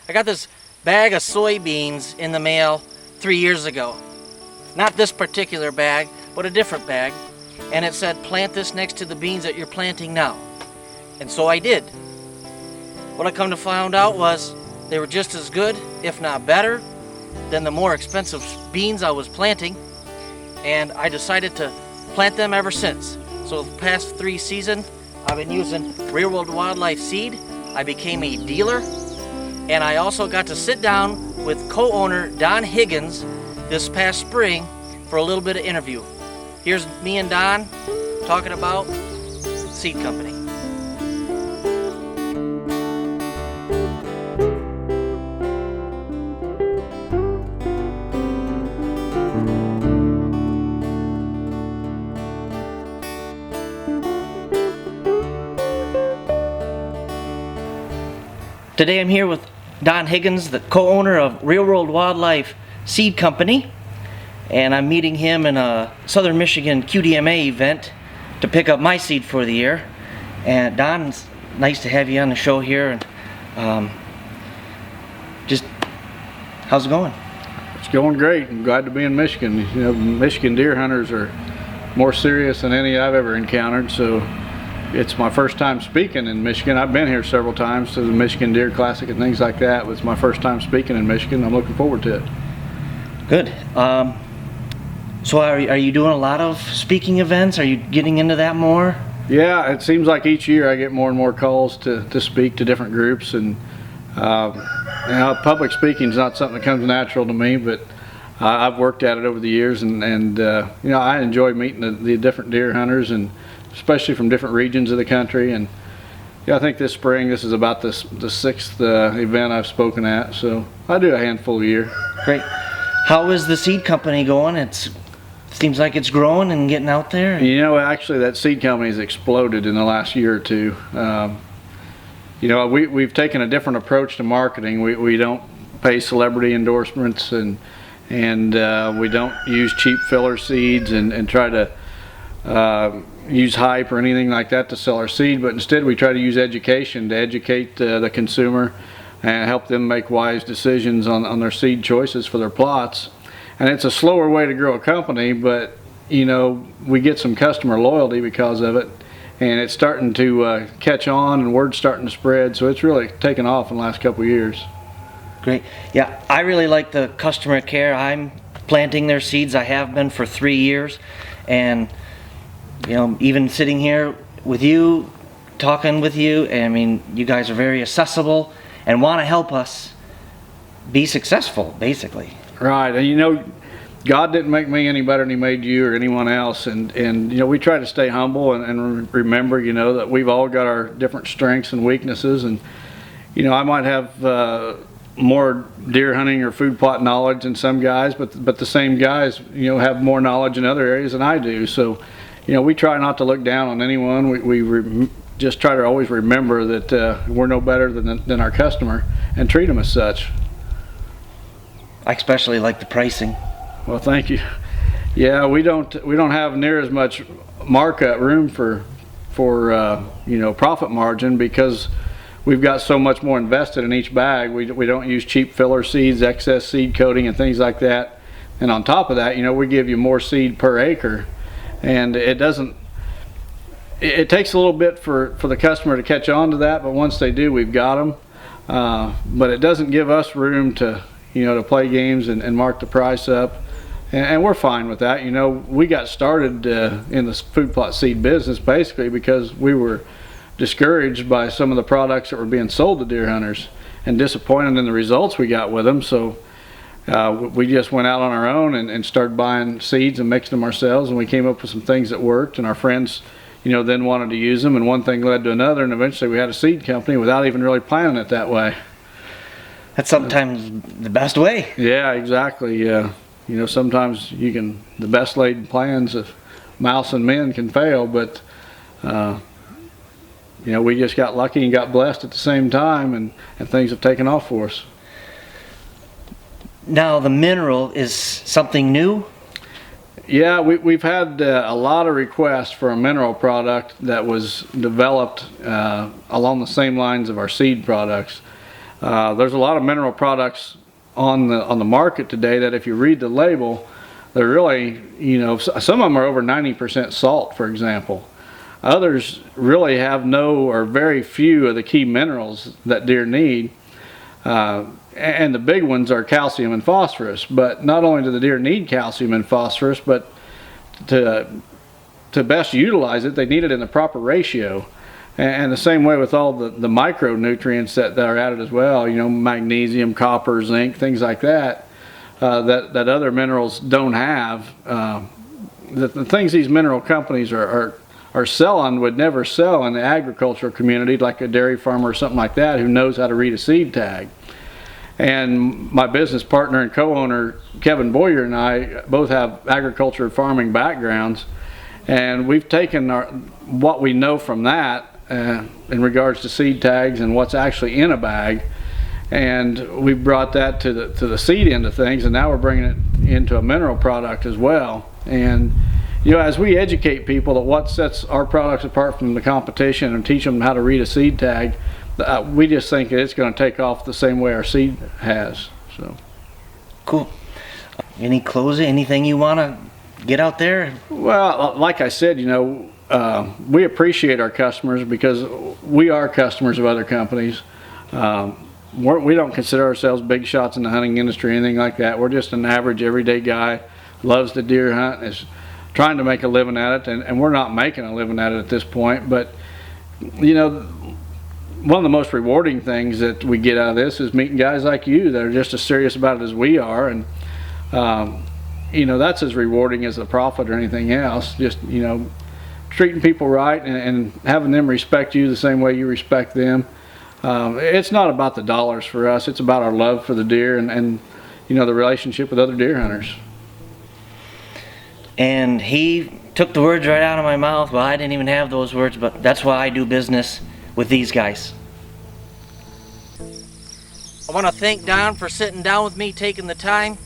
I got this bag of soybeans in the mail 3 years ago. Not this particular bag, but a different bag. And it said, plant this next to the beans that you're planting now. And so I did. What I come to find out was they were just as good, if not better, than the more expensive beans I was planting. And I decided to plant them ever since. So the past 3 seasons, I've been using Real World Wildlife seed. I became a dealer, and I also got to sit down with co-owner Don Higgins this past spring for a little bit of interview. Here's me and Don talking about seed company. Today I'm here with Don Higgins, the co-owner of Real World Wildlife Seed Company, and I'm meeting him in a Southern Michigan QDMA event to pick up my seed for the year. And Don, it's nice to have you on the show here. And just how's it going? It's going great. I'm glad to be in Michigan. You know, Michigan deer hunters are more serious than any I've ever encountered, so it's my first time speaking in Michigan. I've been here several times to the Michigan Deer Classic and things like that. It's my first time speaking in Michigan. I'm looking forward to it. Good. So are you doing a lot of speaking events? Are you getting into that more? Yeah, it seems like each year I get more and more calls to speak to different groups, and you know, public speaking is not something that comes natural to me, but I've worked at it over the years, and you know, I enjoy meeting the different deer hunters, and especially from different regions of the country. And yeah, I think this spring this is about the 6th event I've spoken at, so I do a handful a year. Great. How is the seed company going? It seems like it's growing and getting out there. You know, actually that seed company has exploded in the last year or two. You know, we've taken a different approach to marketing. We don't pay celebrity endorsements, and we don't use cheap filler seeds and try to use hype or anything like that to sell our seed, but instead we try to use education to educate the consumer and help them make wise decisions on their seed choices for their plots. And it's a slower way to grow a company, but you know, we get some customer loyalty because of it, and it's starting to catch on, and word's starting to spread, so it's really taken off in the last couple of years. Great. Yeah, I really like the customer care. I'm planting their seeds. I have been for 3 years, and you know, even sitting here with you, talking with you, I mean, you guys are very accessible and want to help us be successful, basically. Right, and you know, God didn't make me any better than He made you or anyone else, and you know, we try to stay humble and remember, you know, that we've all got our different strengths and weaknesses, and you know, I might have more deer hunting or food plot knowledge than some guys, but the same guys, you know, have more knowledge in other areas than I do. So you know, we try not to look down on anyone. We just try to always remember that we're no better than our customer, and treat them as such. I especially like the pricing. Well, thank you. Yeah, we don't have near as much markup room for you know, profit margin, because we've got so much more invested in each bag. We don't use cheap filler seeds, excess seed coating, and things like that. And on top of that, you know, we give you more seed per acre. And it takes a little bit for the customer to catch on to that, but once they do, we've got them. But it doesn't give us room to, you know, to play games and mark the price up, and we're fine with that. You know, we got started in the food plot seed business basically because we were discouraged by some of the products that were being sold to deer hunters and disappointed in the results we got with them. So we just went out on our own and started buying seeds and mixing them ourselves, and we came up with some things that worked, and our friends, you know, then wanted to use them, and one thing led to another, and eventually we had a seed company without even really planning it that way. That's sometimes the best way. Yeah, exactly. You know, sometimes the best laid plans of mouse and men can fail, but you know, we just got lucky and got blessed at the same time, and things have taken off for us. Now the mineral is something new? Yeah, we've had a lot of requests for a mineral product that was developed along the same lines of our seed products. There's a lot of mineral products on the market today that if you read the label, they're really, you know, some of them are over 90% salt, for example. Others really have no or very few of the key minerals that deer need. And the big ones are calcium and phosphorus. But not only do the deer need calcium and phosphorus, but to best utilize it, they need it in the proper ratio. And the same way with all the micronutrients that are added as well, you know, magnesium, copper, zinc, things like that, that other minerals don't have. The things these mineral companies are selling would never sell in the agricultural community, like a dairy farmer or something like that who knows how to read a seed tag. And my business partner and co-owner Kevin Boyer and I both have agriculture and farming backgrounds, and we've taken what we know from that in regards to seed tags and what's actually in a bag, and we brought that to the seed end of things, and now we're bringing it into a mineral product as well. And you know, as we educate people that what sets our products apart from the competition and teach them how to read a seed tag, we just think it's going to take off the same way our seed has. So cool. Any closing, anything you want to get out there? Well, like I said, you know, we appreciate our customers because we are customers of other companies. We don't consider ourselves big shots in the hunting industry or anything like that. We're just an average everyday guy, loves to deer hunt, is trying to make a living at it, and we're not making a living at it at this point. But you know, one of the most rewarding things that we get out of this is meeting guys like you that are just as serious about it as we are, and you know, that's as rewarding as the profit or anything else. Just, you know, treating people right and having them respect you the same way you respect them. It's not about the dollars for us, it's about our love for the deer and you know, the relationship with other deer hunters. And he took the words right out of my mouth. Well, I didn't even have those words, but that's why I do business with these guys. I want to thank Don for sitting down with me, taking the time.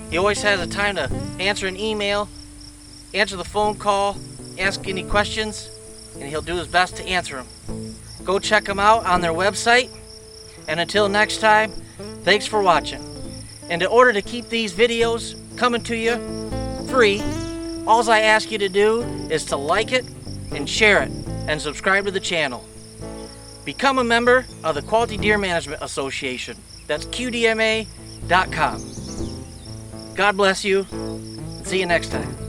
He always has the time to answer an email, answer the phone call, ask any questions, and he'll do his best to answer them. Go check them out on their website. And until next time, thanks for watching. And in order to keep these videos coming to you free, all I ask you to do is to like it and share it and subscribe to the channel. Become a member of the Quality Deer Management Association. That's QDMA.com. God bless you. See you next time.